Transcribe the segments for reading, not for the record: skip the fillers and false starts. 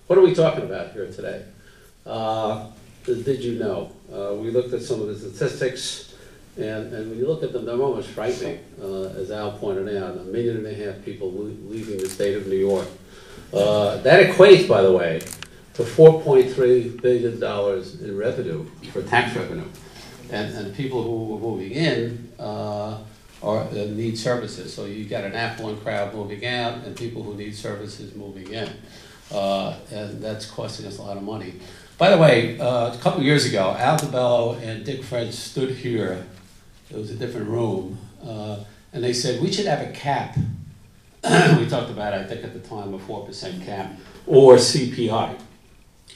what are we talking about here today? Did you know? We looked at some of the statistics, and when you look at them, they're almost frightening, as Al pointed out, 1.5 million people leaving the state of New York. That equates, by the way, to $4.3 billion in revenue, for tax revenue. And people who are moving in need services. So you got an affluent crowd moving out and people who need services moving in. And that's costing us a lot of money. By the way, a couple of years ago, Al DeBello and Dick French stood here. It was a different room. And they said, we should have a cap. We talked about, I think at the time, a 4% cap or CPI.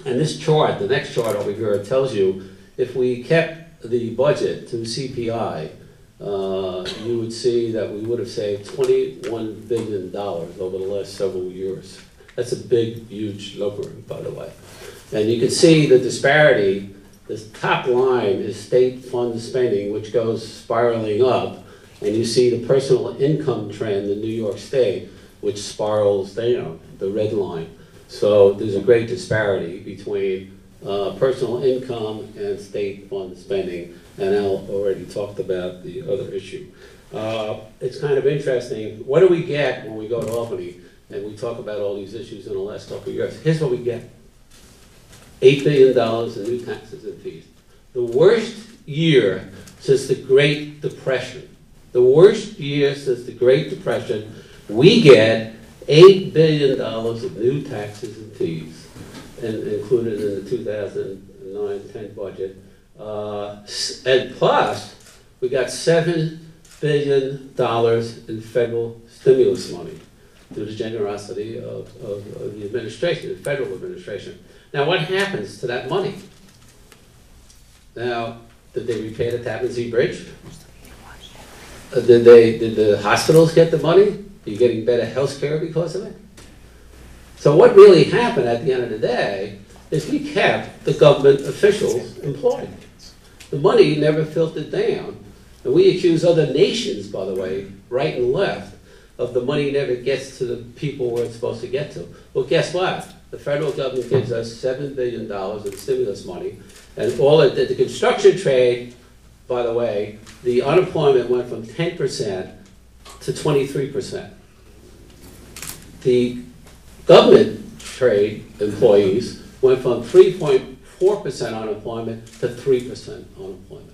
And this chart, the next chart over here, tells you if we kept the budget to CPI, you would see that we would have saved $21 billion over the last several years. That's a big, huge number, by the way. And you can see the disparity. This top line is state fund spending, which goes spiraling up. And you see the personal income trend in New York State, which spirals down, the red line. So there's a great disparity between personal income and state fund spending. And Al already talked about the other issue. It's kind of interesting. What do we get when we go to Albany and we talk about all these issues in the last couple of years? Here's what we get. $8 billion in new taxes and fees. The worst year since the Great Depression. The worst year since the Great Depression, we get $8 billion of new taxes and fees, included in the 2009-10 budget. And plus, we got $7 billion in federal stimulus money through the generosity of the administration, the federal administration. Now, what happens to that money? Now, did they repair the Tappan Zee Bridge? Did the hospitals get the money? Are you getting better health care because of it? So what really happened at the end of the day is we kept the government officials employed. The money never filtered down. And we accuse other nations, by the way, right and left, of the money never gets to the people where it's supposed to get to. Well, guess what? The federal government gives us $7 billion in stimulus money. And all of the construction trade, by the way, the unemployment went from 10% to 23%. The government trade employees went from 3.4% unemployment to 3% unemployment.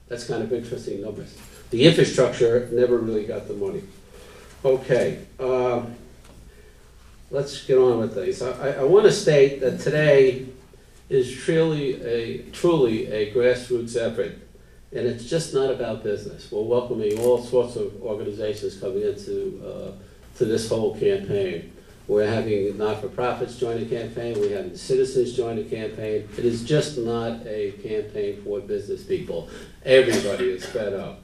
That's kind of interesting numbers. The infrastructure never really got the money. Okay, let's get on with things. I want to state that today is truly a grassroots effort, and it's just not about business. We're welcoming all sorts of organizations coming into to this whole campaign. We're having not-for-profits join the campaign. We're having citizens join the campaign. It is just not a campaign for business people. Everybody is fed up.